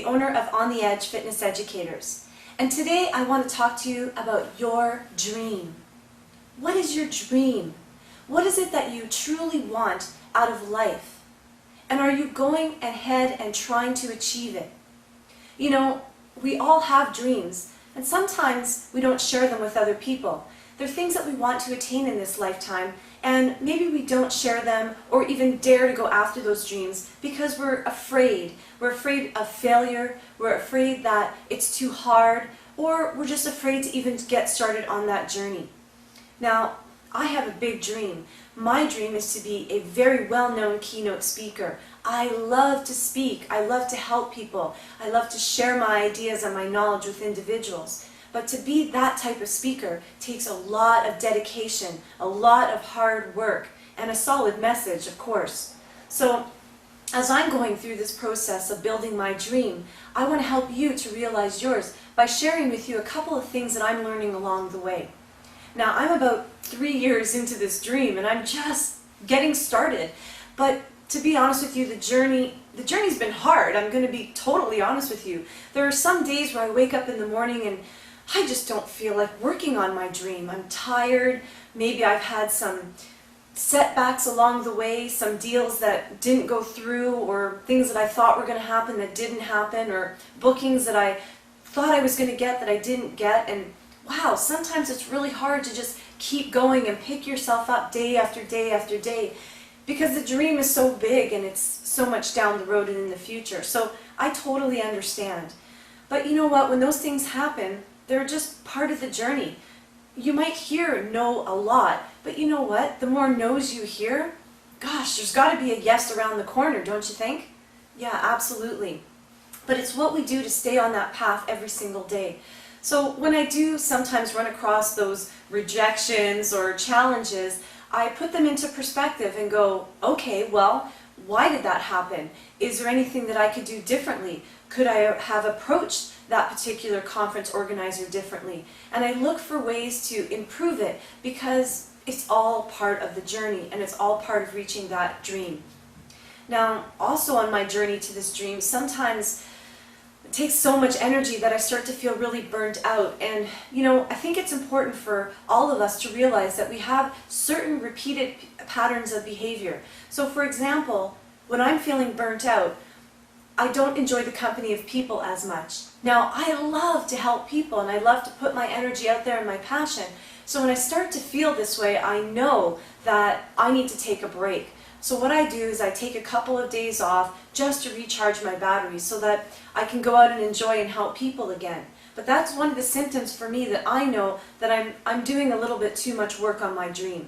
the owner of On the Edge Fitness Educators. And today I want to talk to you about your dream. What is your dream? What is it that you truly want out of life? And are you going ahead and trying to achieve it? You know, we all have dreams, and sometimes we don't share them with other people. They're things that we want to attain in this lifetime, and maybe we don't share them or even dare to go after those dreams because we're afraid. We're afraid of failure, we're afraid that it's too hard, or we're just afraid to even get started on that journey. Now, I have a big dream. My dream is to be a very well-known keynote speaker. I love to speak. I love to help people. I love to share my ideas and my knowledge with individuals. But to be that type of speaker takes a lot of dedication, a lot of hard work, and a solid message, of course. So, as I'm going through this process of building my dream, I want to help you to realize yours by sharing with you a couple of things that I'm learning along the way. Now, I'm about 3 years into this dream, and I'm just getting started. But to be honest with you, the journey's been hard. I'm going to be totally honest with you. There are some days where I wake up in the morning and I just don't feel like working on my dream. I'm tired. Maybe I've had some setbacks along the way, some deals that didn't go through, or things that I thought were going to happen that didn't happen, or bookings that I thought I was going to get that I didn't get. And wow, sometimes it's really hard to just keep going and pick yourself up day after day after day because the dream is so big and it's so much down the road and in the future. So I totally understand. But you know what? When those things happen, they're just part of the journey. You might hear no a lot, but you know what? The more no's you hear, gosh, there's got to be a yes around the corner, don't you think? Yeah, absolutely. But it's what we do to stay on that path every single day. So when I do sometimes run across those rejections or challenges, I put them into perspective and go, okay, well, why did that happen? Is there anything that I could do differently? Could I have approached that particular conference organizer differently? And I look for ways to improve it because it's all part of the journey and it's all part of reaching that dream. Now, also on my journey to this dream, sometimes it takes so much energy that I start to feel really burnt out. And, you know, I think it's important for all of us to realize that we have certain repeated patterns of behavior. So, for example, when I'm feeling burnt out, I don't enjoy the company of people as much. Now, I love to help people and I love to put my energy out there and my passion. So when I start to feel this way, I know that I need to take a break. So what I do is I take a couple of days off just to recharge my batteries so that I can go out and enjoy and help people again. But that's one of the symptoms for me that I know that I'm doing a little bit too much work on my dream.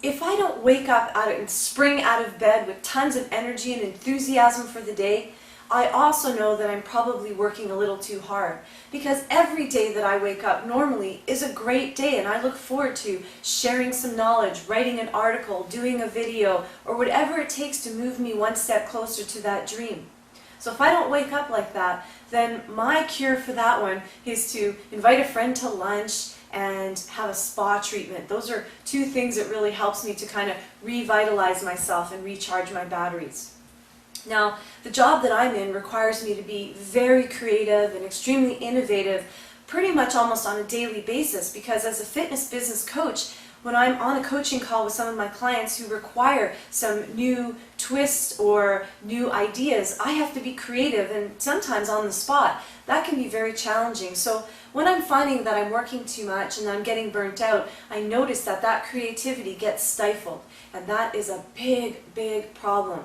If I don't wake up and spring out of bed with tons of energy and enthusiasm for the day, I also know that I'm probably working a little too hard, because every day that I wake up normally is a great day and I look forward to sharing some knowledge, writing an article, doing a video, or whatever it takes to move me one step closer to that dream. So if I don't wake up like that, then my cure for that one is to invite a friend to lunch and have a spa treatment. Those are two things that really helps me to kind of revitalize myself and recharge my batteries. Now, the job that I'm in requires me to be very creative and extremely innovative pretty much almost on a daily basis, because as a fitness business coach, when I'm on a coaching call with some of my clients who require some new twists or new ideas, I have to be creative and sometimes on the spot. That can be very challenging. So when I'm finding that I'm working too much and I'm getting burnt out, I notice that creativity gets stifled, and that is a big, big problem.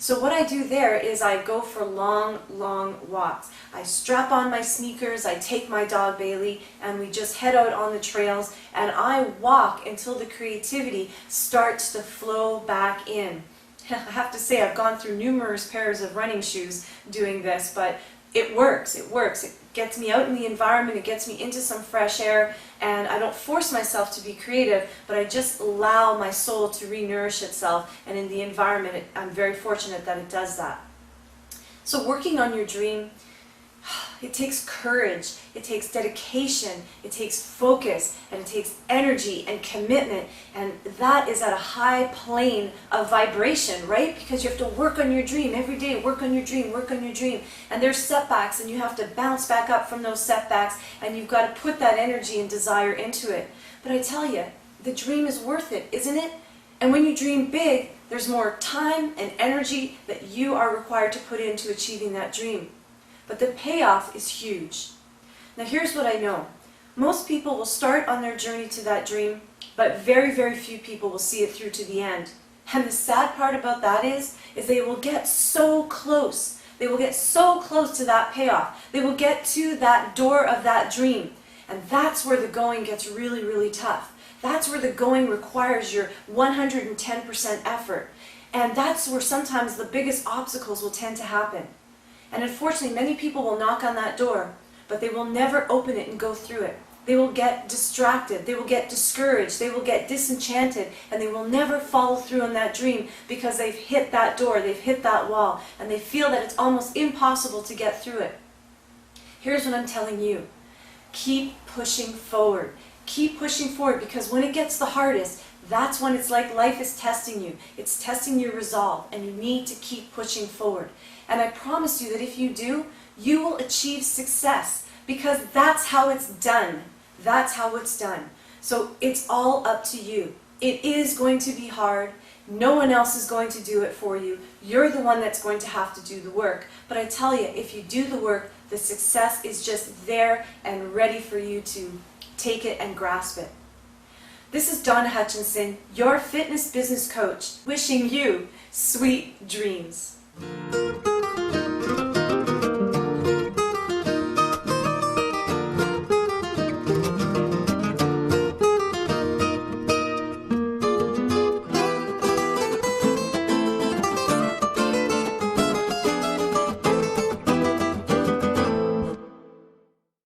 So what I do there is I go for long, long walks. I strap on my sneakers, I take my dog Bailey, and we just head out on the trails, and I walk until the creativity starts to flow back in. I have to say I've gone through numerous pairs of running shoes doing this, but it works, it works. It gets me out in the environment, it gets me into some fresh air, and I don't force myself to be creative, but I just allow my soul to re-nourish itself, and in the environment, I'm very fortunate that it does that. So working on your dream, It takes courage, it takes dedication, it takes focus, and it takes energy and commitment, and that is at a high plane of vibration, right? Because you have to work on your dream every day, work on your dream, work on your dream, and there's setbacks, and you have to bounce back up from those setbacks, and you've got to put that energy and desire into it. But I tell you, the dream is worth it, isn't it? And when you dream big, there's more time and energy that you are required to put into achieving that dream. But the payoff is huge. Now here's what I know. Most people will start on their journey to that dream, but very, very few people will see it through to the end. And the sad part about that is they will get so close. They will get so close to that payoff. They will get to that door of that dream. And that's where the going gets really, really tough. That's where the going requires your 110% effort. And that's where sometimes the biggest obstacles will tend to happen. And unfortunately, many people will knock on that door, but they will never open it and go through it. They will get distracted, they will get discouraged, they will get disenchanted, and they will never follow through on that dream because they've hit that door, they've hit that wall, and they feel that it's almost impossible to get through it. Here's what I'm telling you. Keep pushing forward. Keep pushing forward, because when it gets the hardest, that's when it's like life is testing you. It's testing your resolve, and you need to keep pushing forward. And I promise you that if you do, you will achieve success, because that's how it's done. That's how it's done. So it's all up to you. It is going to be hard. No one else is going to do it for you. You're the one that's going to have to do the work. But I tell you, if you do the work, the success is just there and ready for you to take it and grasp it. This is Donna Hutchinson, your fitness business coach, wishing you sweet dreams.